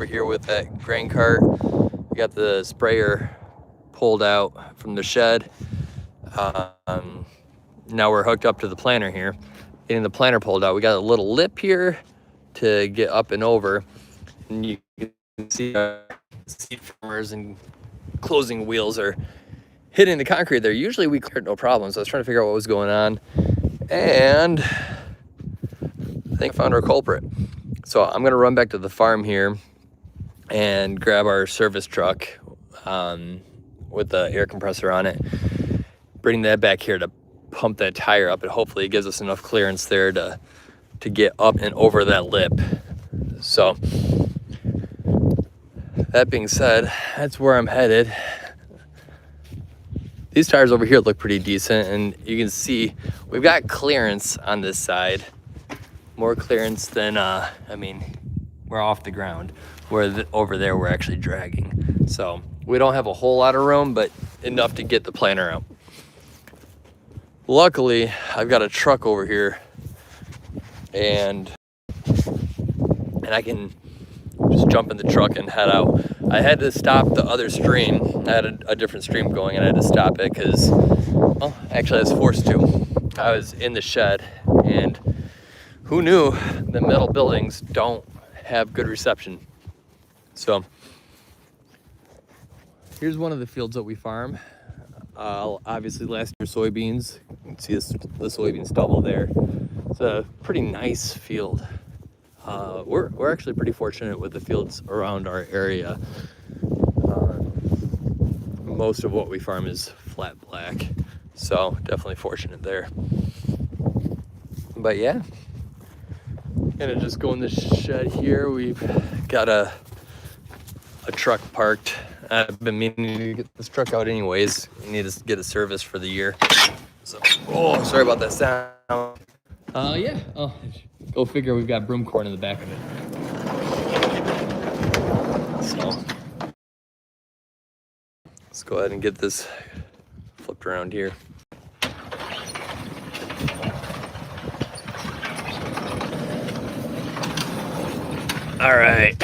here with that grain cart. We got the sprayer pulled out from the shed. Now we're hooked up to the planter here, getting the planter pulled out. We got a little lip here to get up and over, and you can see our seat formers and closing wheels are hitting the concrete there. Usually we cleared no problems. So I was trying to figure out what was going on, and I think I found our culprit. So I'm gonna run back to the farm here and grab our service truck with the air compressor on it, bring that back here to pump that tire up, and hopefully it gives us enough clearance there to get up and over that lip. So that being said, that's where I'm headed. These tires over here look pretty decent, and you can see we've got clearance on this side, more clearance than I mean, we're off the ground, where over there we're actually dragging. So we don't have a whole lot of room, but enough to get the planter out. Luckily, I've got a truck over here, and I can just jump in the truck and head out. I had to stop the other stream. I had a different stream going, and I had to stop it because, well, actually I was forced to. I was in the shed, and who knew that metal buildings don't have good reception. So here's one of the fields that we farm. Obviously last year soybeans. You can see the soybean stubble there. It's a pretty nice field. We're actually pretty fortunate with the fields around our area. Most of what we farm is flat black, so definitely fortunate there. But yeah, gonna just go in the shed here. We've got a truck parked. I've been meaning to get this truck out anyways. We need to get a service for the year. So, oh, sorry about that sound. Yeah, oh, go figure, we've got broom corn in the back of it. So, let's go ahead and get this flipped around here. All right.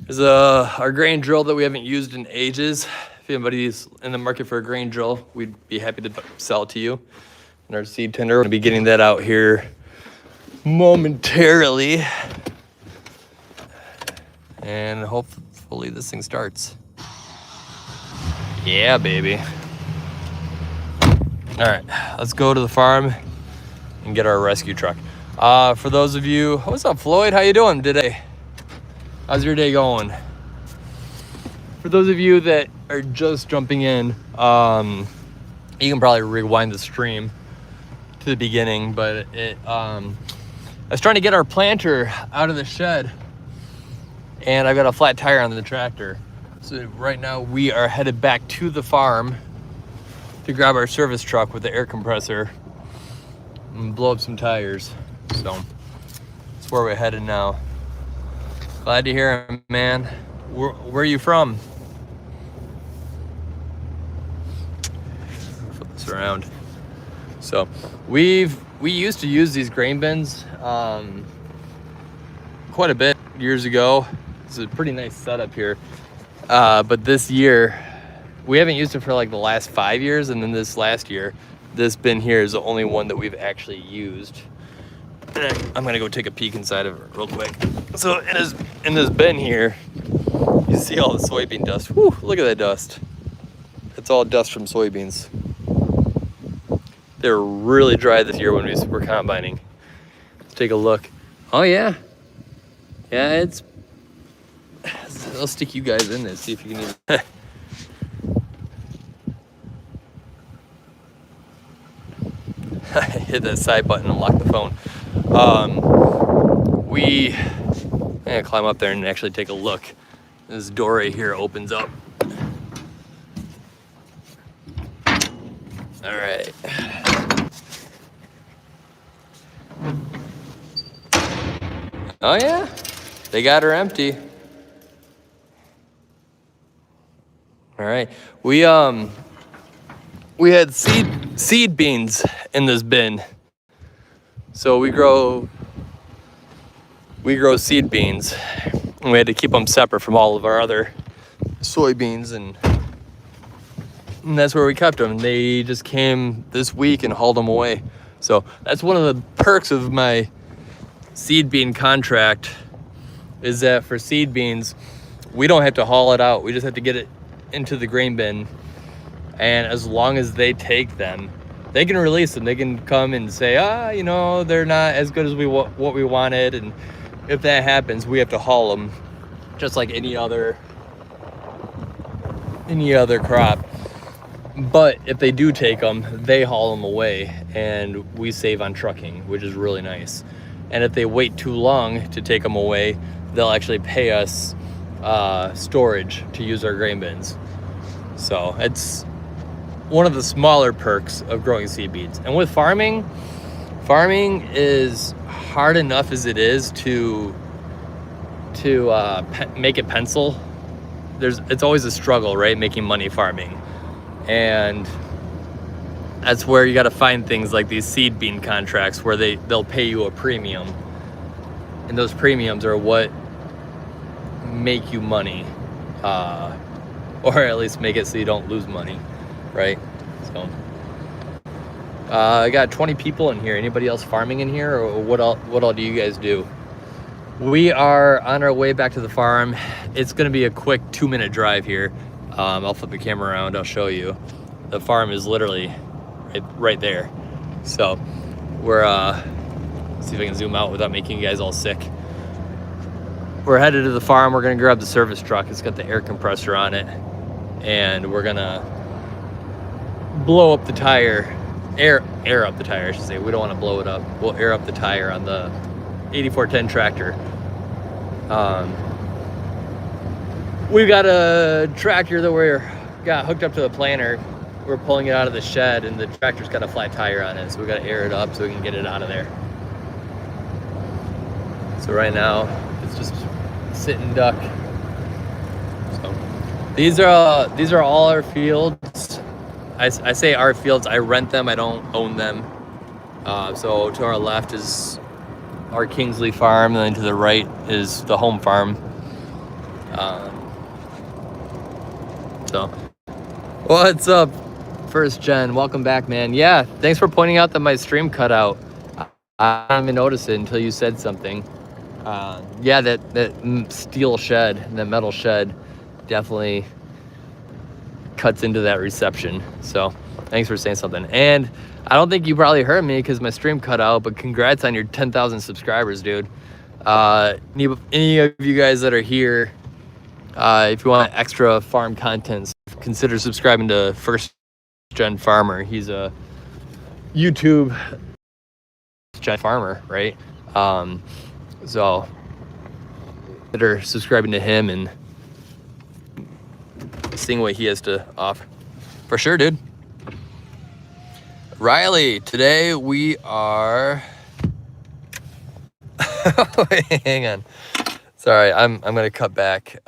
There's our grain drill that we haven't used in ages. If anybody's in the market for a grain drill, we'd be happy to sell it to you. And our seed tender, we're gonna be getting that out here momentarily. And hopefully this thing starts. Yeah, baby. All right, let's go to the farm and get our rescue truck. For those of you, what's up, Floyd? How you doing today? How's your day going? For those of you that are just jumping in, you can probably rewind the stream to the beginning, but I was trying to get our planter out of the shed, and I've got a flat tire on the tractor. So right now we are headed back to the farm to grab our service truck with the air compressor and blow up some tires. So that's where we're headed now. Glad to hear it, man. Where are you from? Flip this around. So we used to use these grain bins quite a bit years ago. It's a pretty nice setup here. But this year, we haven't used it for like the last 5 years, and then this last year, this bin here is the only one that we've actually used. I'm gonna go take a peek inside of it real quick. So in this bin here, you see all the soybean dust. Whew, look at that dust. It's all dust from soybeans. They're really dry this year when we were combining. Let's take a look. Oh yeah. Yeah, I'll stick you guys in there, see if you can even. I hit that side button and lock the phone. I'm gonna climb up there and actually take a look. This door right here opens up. All right. Oh yeah, they got her empty. All right, we had seed beans in this bin. So we grow we grow seed beans, and we had to keep them separate from all of our other soybeans, and that's where we kept them. They just came this week and hauled them away. So that's one of the perks of my seed bean contract, is that for seed beans, we don't have to haul it out. We just have to get it into the grain bin. And as long as they take them, they can release them. They can come and say, you know, they're not as good as what we wanted. And if that happens, we have to haul them just like any other crop. But if they do take them, they haul them away, and we save on trucking, which is really nice. And if they wait too long to take them away, they'll actually pay us storage to use our grain bins. So it's one of the smaller perks of growing seed beans. And with farming is hard enough as it is to make it pencil. It's always a struggle, right? Making money farming. And that's where you got to find things like these seed bean contracts where they'll pay you a premium. And those premiums are what make you money, or at least make it so you don't lose money, right? So I got 20 people in here. Anybody else farming in here, or what all do you guys do? We are on our way back to the farm. It's gonna be a quick 2-minute drive here. I'll flip the camera around, I'll show you. The farm is literally right there. So we're see if I can zoom out without making you guys all sick. We're headed to the farm. We're gonna grab the service truck. It's got the air compressor on it, and we're gonna blow up the tire, air up the tire, I should say. We don't want to blow it up. We'll air up the tire on the 8410 tractor. We've got a tractor that we got hooked up to the planter. We're pulling it out of the shed, and the tractor's got a flat tire on it, so we got to air it up so we can get it out of there. So right now it's just sitting duck. So these are all our fields. I say our fields. I rent them. I don't own them. So to our left is our Kingsley farm, and then to the right is the home farm. So what's up, First Gen? Welcome back, man. Yeah, thanks for pointing out that my stream cut out. I didn't even notice it until you said something. Yeah, that steel shed, that metal shed, definitely cuts into that reception. So thanks for saying something. And I don't think you probably heard me because my stream cut out, but congrats on your 10,000 subscribers, dude. Any of you guys that are here, if you want extra farm content, consider subscribing to First Gen Farmer. He's a YouTube gen farmer, right? So consider subscribing to him and seeing what he has to offer. For sure, dude. Riley, today we are hang on. Sorry, I'm gonna cut back.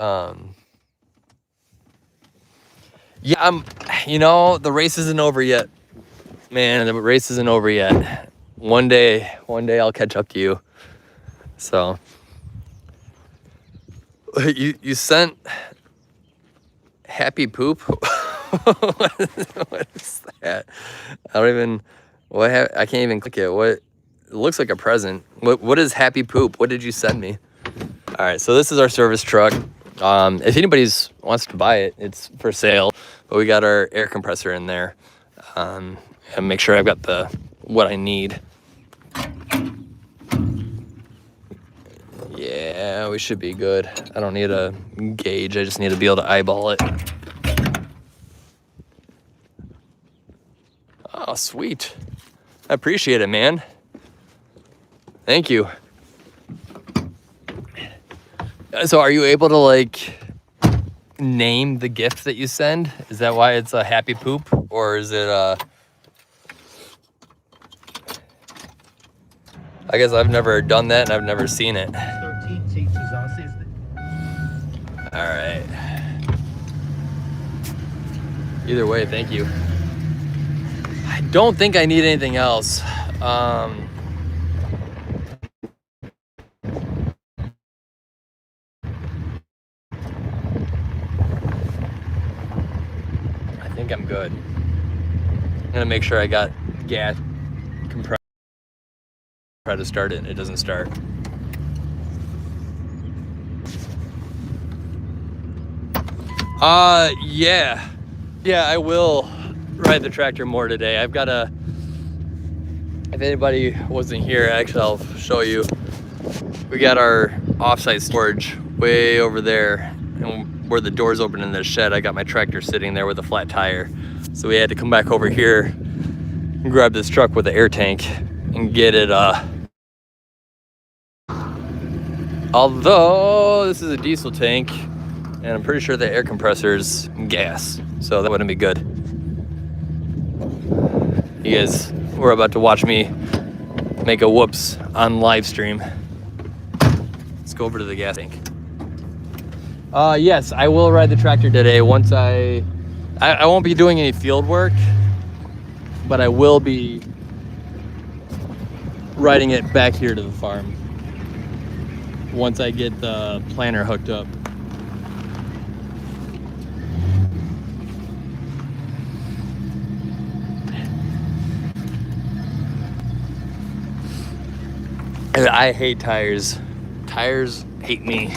Yeah, you know, the race isn't over yet. Man, the race isn't over yet. One day I'll catch up to you. So you sent happy poop? What is that? I don't even I can't even click it. What? It looks like a present. What is happy poop? What did you send me? All right, so this is our service truck. If anybody wants to buy it, it's for sale. But we got our air compressor in there, and make sure I've got what I need. Yeah, we should be good. I don't need a gauge. I just need to be able to eyeball it. Oh, sweet. I appreciate it, man. Thank you. So are you able to like name the gift that you send? Is that why it's a happy poop, or is it I guess I've never done that and I've never seen it. All right. Either way, thank you. I don't think I need anything else. good. I'm gonna make sure I got gas compressor. Try to start it, it doesn't start. Yeah, I will ride the tractor more today. I've got a, if anybody wasn't here, actually I'll show you. We got our offsite storage way over there, and where the doors open in the shed, I got my tractor sitting there with a flat tire. So we had to come back over here and grab this truck with the air tank and get it, although this is a diesel tank, and I'm pretty sure the air compressor is gas, so that wouldn't be good. You guys were about to watch me make a whoops on live stream. Let's go over to the gas tank. Yes, I will ride the tractor today once I won't be doing any field work, but I will be riding it back here to the farm once I get the planter hooked up. I hate tires. Tires hate me.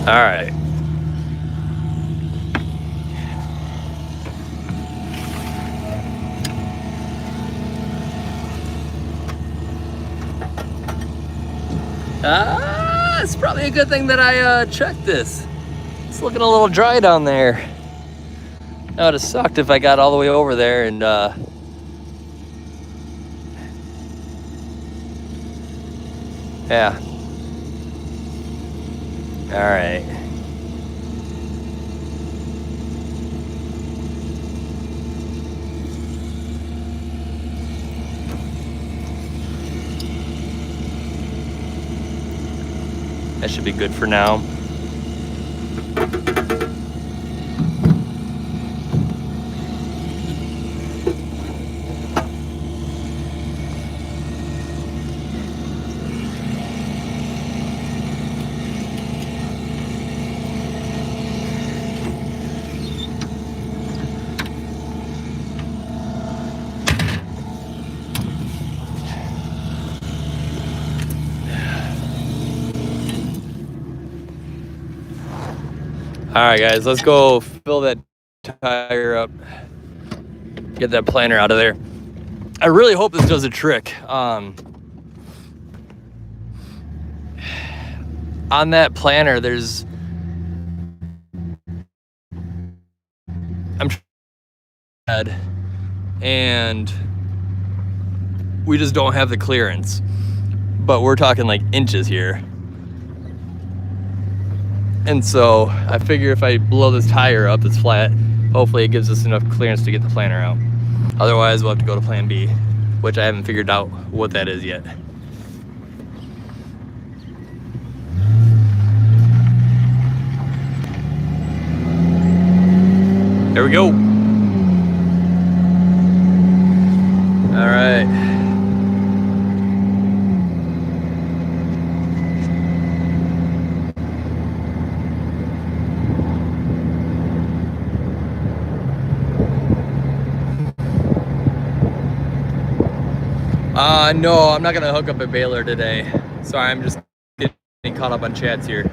All right. It's probably a good thing that I checked this. It's looking a little dry down there. That would have sucked if I got all the way over there and yeah. All right. That should be good for now. All right, guys, let's go fill that tire up, get that planter out of there. I really hope this does a trick. On that planter, there's, and we just don't have the clearance, but we're talking like inches here. And so I figure if I blow this tire up that's flat, hopefully it gives us enough clearance to get the planter out. Otherwise, we'll have to go to plan B, which I haven't figured out what that is yet. There we go. All right. No, I'm not gonna hook up a baler today. Sorry, I'm just getting caught up on chats here.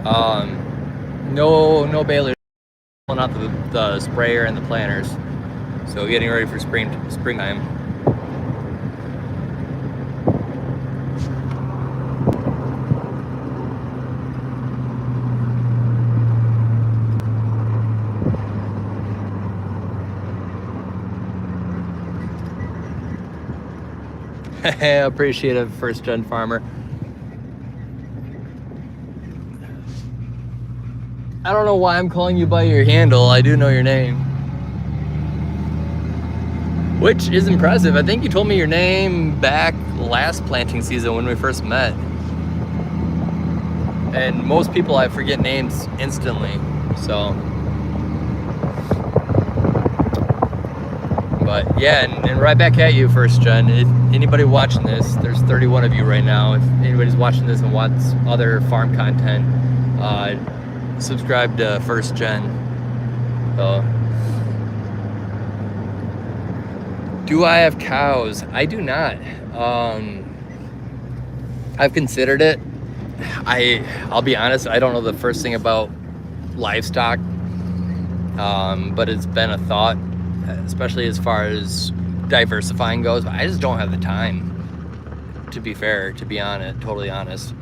No balers. Pulling out the sprayer and the planters. So getting ready for springtime. Appreciative first gen farmer. I don't know why I'm calling you by your handle. I do know your name, which is impressive. I think you told me your name back last planting season when we first met. And most people, I forget names instantly, so. But But yeah, and right back at you, First Gen. Anybody watching this, there's 31 of you right now. If anybody's watching this and wants other farm content, subscribe to First Gen. So, do I have cows? I do not. I've considered it. I'll be honest, I don't know the first thing about livestock, but it's been a thought, especially as far as diversifying goes. But I just don't have the time, to be fair, to be honest, totally honest.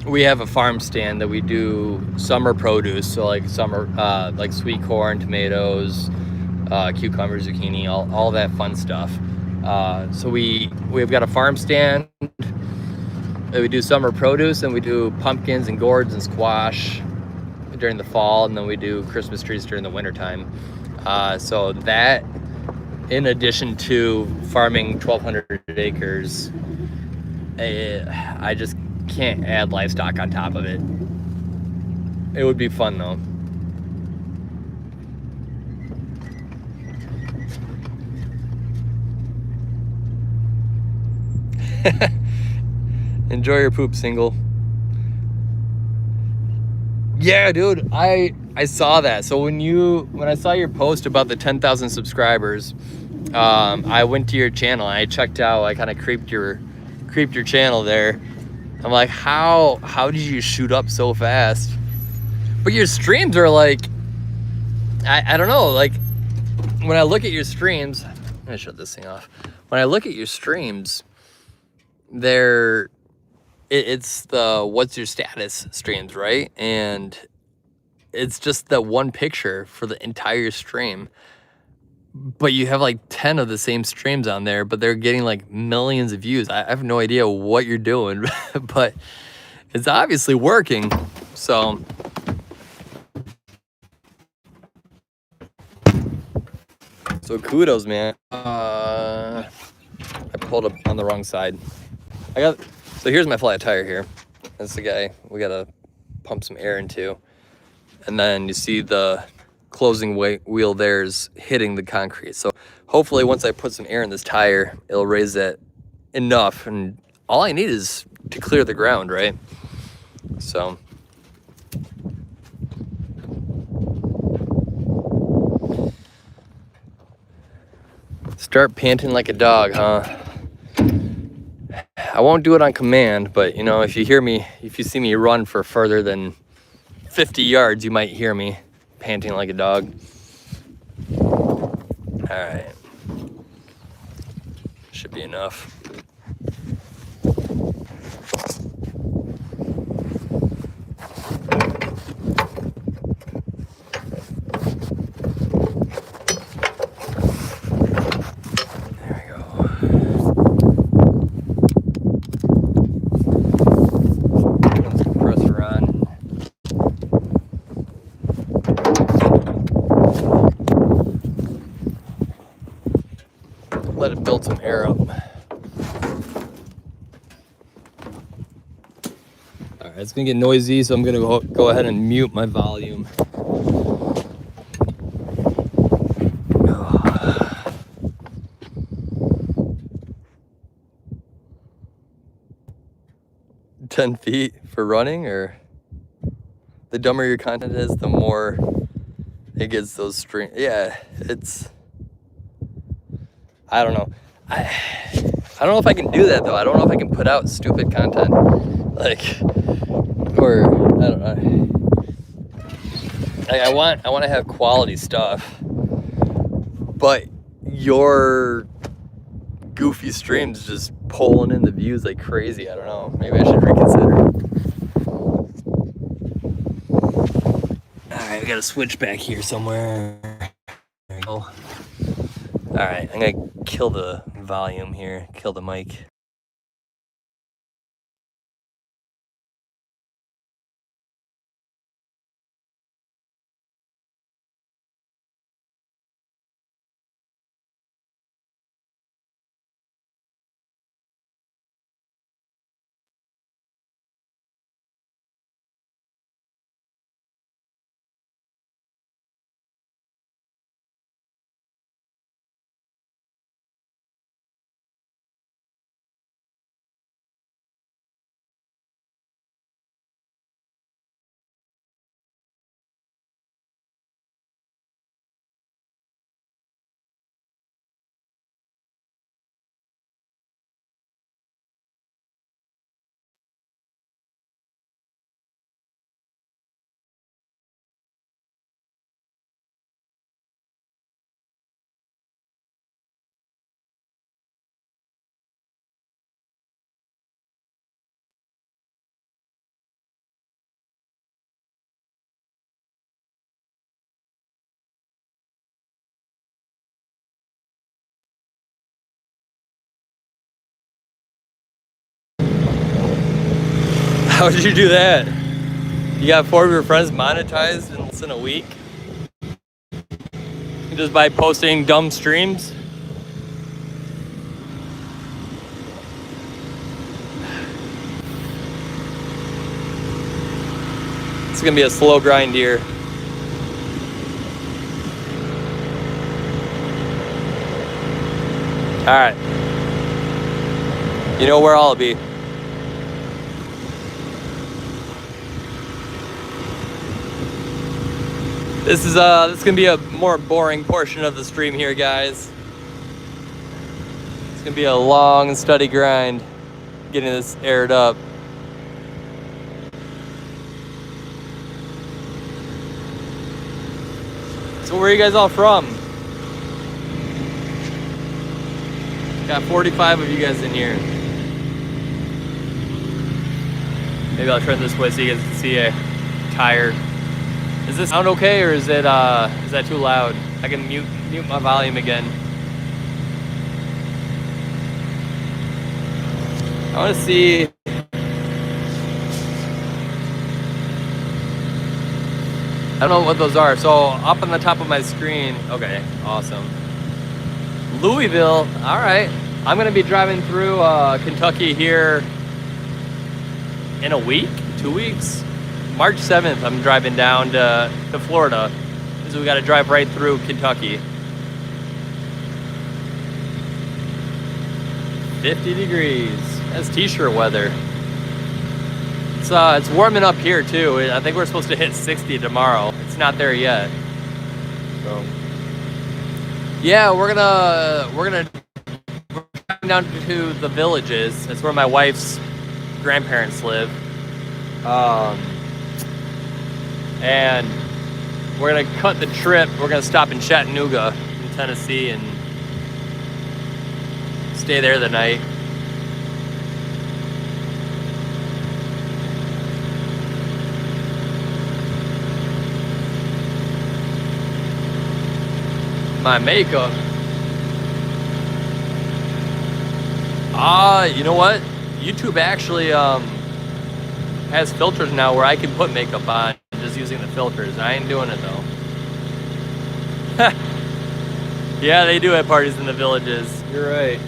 We have a farm stand that we do summer produce, so like summer, like sweet corn, tomatoes, cucumbers, zucchini, all that fun stuff. So we've got a farm stand. We do summer produce, and we do pumpkins and gourds and squash during the fall, and then we do Christmas trees during the wintertime. So that, in addition to farming 1,200 acres, I just can't add livestock on top of it. It would be fun though. Enjoy your poop, single. Yeah, dude, I saw that. So when I saw your post about the 10,000 subscribers, I went to your channel and I checked out. I kind of creeped your channel there. I'm like, how did you shoot up so fast? But your streams are like, I don't know, like when I look at your streams, I'm gonna shut this thing off. When I look at your streams, it's the what's your status streams, right? And it's just that one picture for the entire stream. But you have like 10 of the same streams on there, but they're getting like millions of views. I have no idea what you're doing, but it's obviously working. So kudos, man. I pulled up on the wrong side. So here's my flat tire here. That's the guy we gotta pump some air into. And then you see the closing wheel there is hitting the concrete. So hopefully once I put some air in this tire, it'll raise that enough. And all I need is to clear the ground, right? So. Start panting like a dog, huh? I won't do it on command, but you know, if you see me run for further than 50 yards, you might hear me panting like a dog. All right. Should be enough. Let it build some air up. All right, it's gonna get noisy, so I'm gonna go ahead and mute my volume. Oh. 10 feet for running, or the dumber your content is, the more it gets those streams. Yeah, I don't know. I don't know if I can do that though. I don't know if I can put out stupid content, like, or I don't know. Like, I want to have quality stuff, but your goofy streams just pulling in the views like crazy. I don't know. Maybe I should reconsider. All right, we got to switch back here somewhere. There we go. All right, I'm gonna kill the volume here, kill the mic. How would you do that? You got 4 of your friends monetized in less than a week? Just by posting dumb streams? It's gonna be a slow grind here. All right. You know where I'll be. This is gonna be a more boring portion of the stream here, guys. It's gonna be a long and steady grind getting this aired up. So where are you guys all from? Got 45 of you guys in here. Maybe I'll turn this way so you guys can see a tire. Does this sound okay, or is that too loud? I can mute my volume again. I want to see. I don't know what those are. So up on the top of my screen. Okay, awesome. Louisville. All right. I'm gonna be driving through Kentucky here in a week, 2 weeks. March 7th, I'm driving down to Florida, because we got to drive right through Kentucky. 50 degrees. That's t-shirt weather. It's warming up here too. I think we're supposed to hit 60 tomorrow. It's not there yet. So yeah, we're driving down to the Villages. That's where my wife's grandparents live. And we're gonna cut the trip. We're gonna stop in Chattanooga, in Tennessee, and stay there the night. My makeup. You know what? YouTube actually has filters now where I can put makeup on just using the filters. I ain't doing it though. Yeah, they do have parties in the Villages. You're right.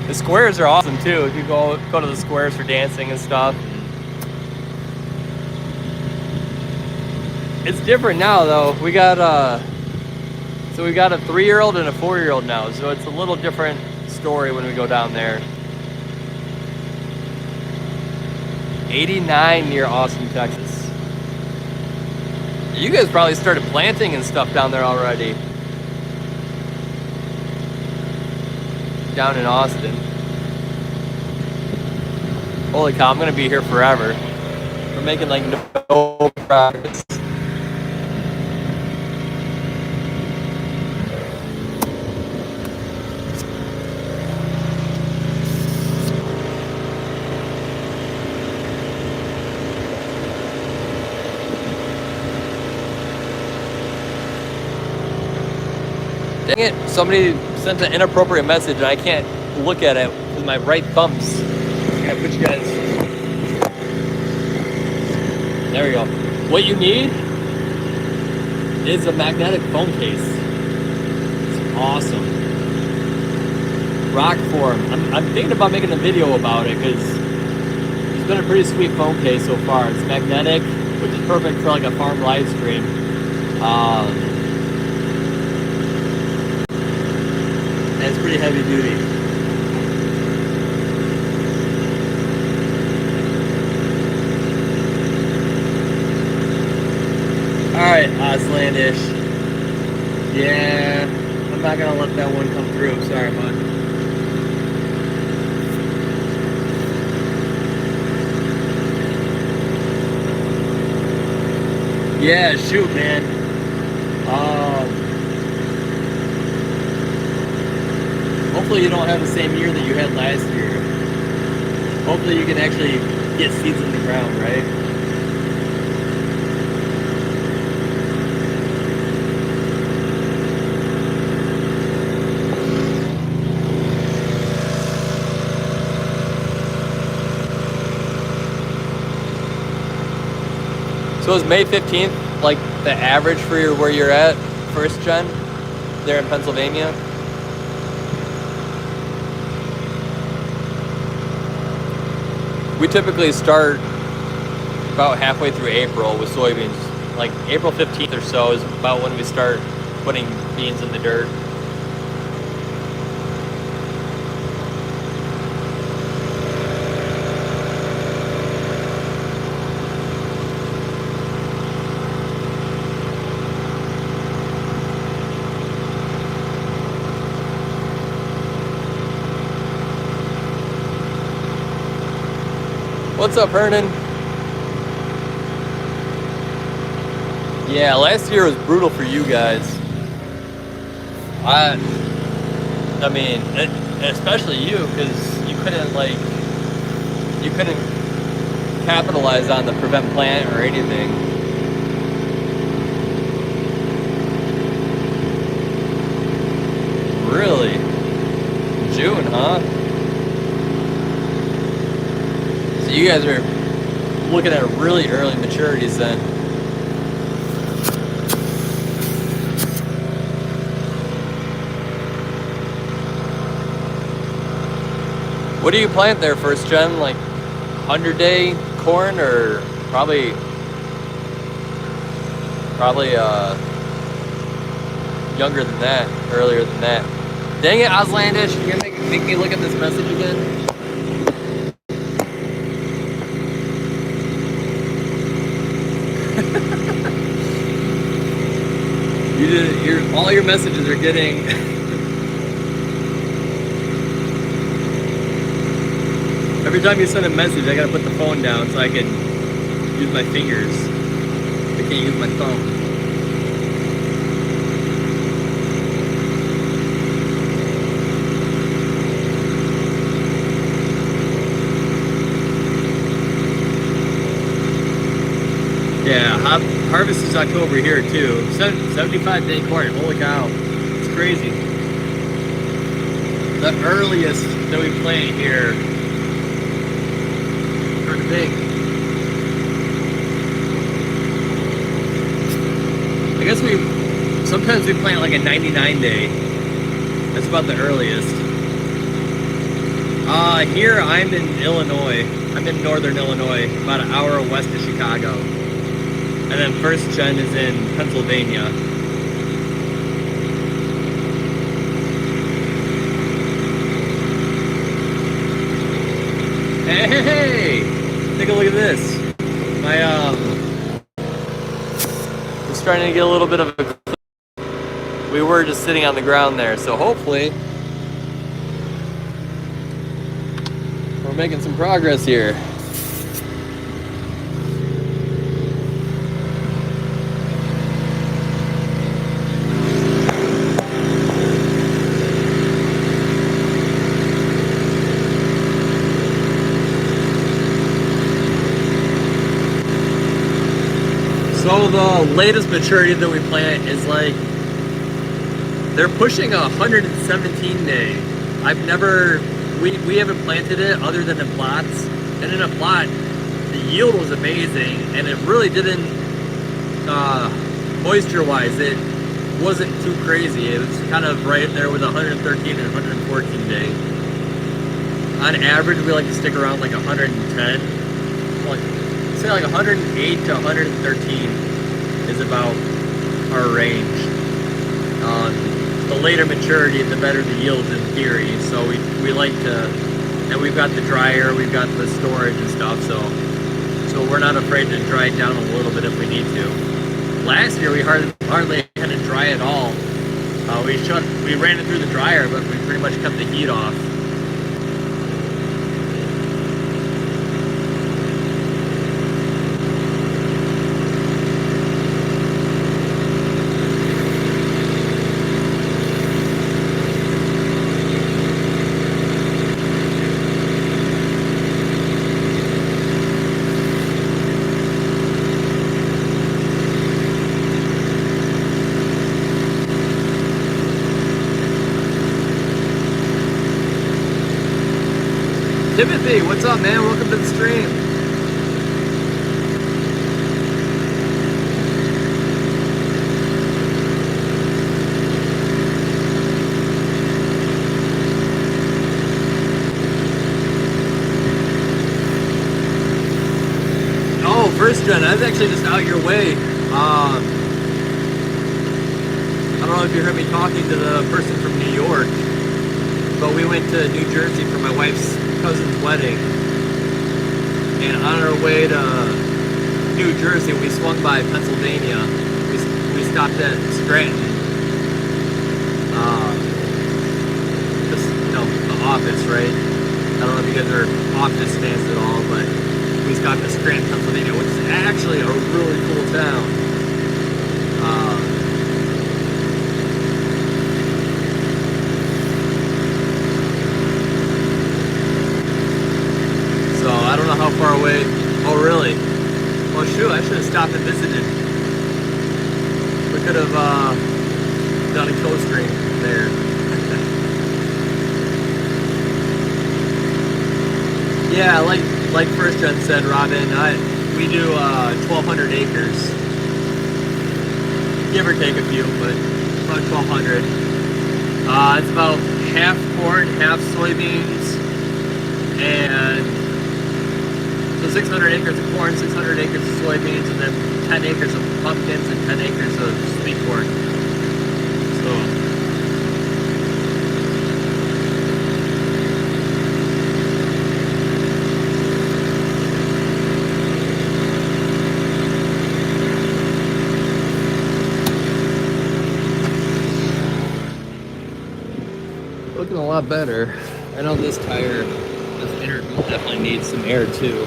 The squares are awesome too. If you go to the squares for dancing and stuff. It's different now though. We got a 3-year-old and a 4-year-old now, so it's a little different story when we go down there. 89 near Austin, Texas. You guys probably started planting and stuff down there already. Down in Austin. Holy cow, I'm gonna be here forever. We're making like no progress. Dang it, somebody sent an inappropriate message and I can't look at it with my right thumbs. I gotta put you guys. There we go. What you need is a magnetic phone case. It's awesome. Rock form. I'm thinking about making a video about it because it's been a pretty sweet phone case so far. It's magnetic, which is perfect for like a farm live stream. And it's pretty heavy duty. Alright, Oslandish. Yeah, I'm not gonna let that one come through. Sorry, bud. Yeah, shoot, man. Hopefully you don't have the same year that you had last year. Hopefully you can actually get seeds in the ground, right? So is May 15th like the average for where you're at, first gen, there in Pennsylvania? We typically start about halfway through April with soybeans. Like April 15th or so is about when we start putting beans in the dirt. What's up, Hernan? Yeah, last year was brutal for you guys. I mean, especially you, because you couldn't capitalize on the prevent plant or anything. Really? June, huh? So you guys are looking at really early maturities then. What do you plant there, first gen? Like 100-day corn, or probably younger than that, earlier than that. Dang it, Auslandish, you're gonna make me look at this message again? All your messages are getting every time you send a message, I gotta put the phone down so I can use my fingers. I can't use my thumb. Yeah, harvest is October here too. 75-day corn, holy cow. It's crazy. The earliest that we plant here, pretty big. I guess sometimes we plant like a 99-day. That's about the earliest. Here I'm in Illinois. I'm in northern Illinois, about an hour west of Chicago. And then first gen is in Pennsylvania. Hey! Take a look at this. We're starting to get a little bit of a... We were just sitting on the ground there, so hopefully we're making some progress here. So the latest maturity that we plant is like, they're pushing 117 day. We haven't planted it other than in plots. And in a plot, the yield was amazing, and it really didn't, moisture-wise, it wasn't too crazy. It was kind of right there with 113 and 114 day. On average, we like to stick around like 110. Say like 108 to 113 is about our range. The later maturity, the better the yields in theory. So we like to, and we've got the dryer, we've got the storage and stuff. So we're not afraid to dry it down a little bit if we need to. Last year we hardly had to dry at all. We ran it through the dryer, but we pretty much cut the heat off. Timothy, what's up, man? Welcome to the stream. first gen. I was actually just out your way. I don't know if you heard me talking to the person from New York, but we went to New Jersey for my wife's cousin's wedding. And on our way to New Jersey, we swung by Pennsylvania. We stopped at Scranton. Just, the office, right? I don't know if you guys are office fans at all, but we stopped at Scranton, Pennsylvania, which is actually a really cool town. So I don't know how far away. Oh, really? Well, shoot, I should have stopped and visited. We could have done a co-stream there. Yeah, like First Gen said, Robin, we do 1,200 acres, give or take a few, but about 1,200. It's about half corn, half soybeans, and so 600 acres of corn, 600 acres of soybeans, and then 10 acres of pumpkins and 10 acres of sweet corn. So looking a lot better. I know this tire, this inner definitely needs some air too.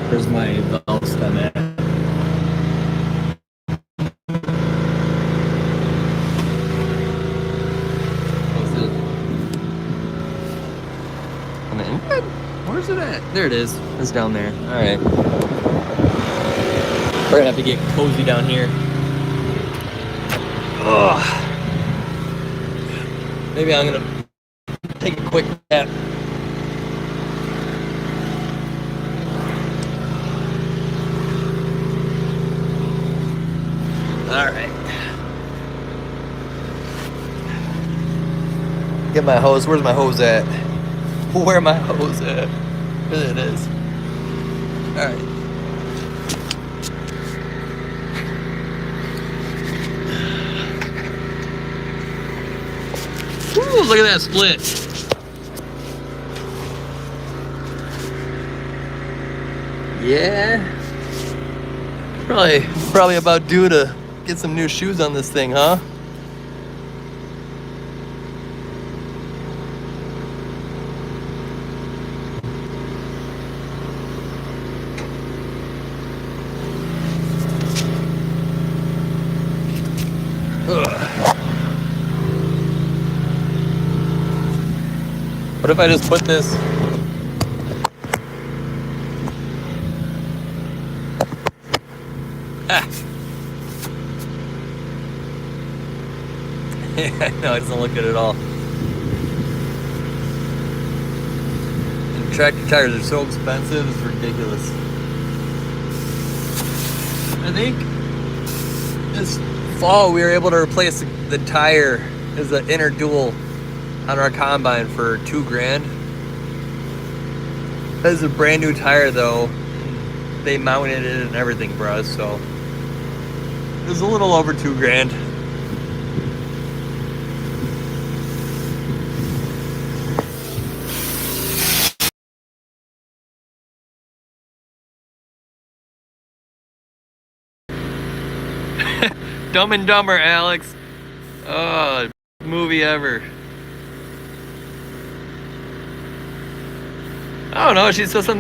Where's my valve stem at? On the inside? Where's it at? There it is. It's down there. All right. We're gonna have to get cozy down here. Ugh. Maybe I'm gonna take a quick nap. All right. Get my hose. Where's my hose at? Where my hose at? There it is. All right. Woo, look at that split. Yeah. Probably about due to get some new shoes on this thing, huh? What if I just put this? Ah. No, it doesn't look good at all. And tractor tires are so expensive, it's ridiculous. I think this fall we were able to replace the tire as an inner dual on our combine for $2,000. That is a brand new tire though. They mounted it and everything for us, so it was a little over $2,000. Dumb and Dumber, Alex. Oh, movie ever. I don't know. She said something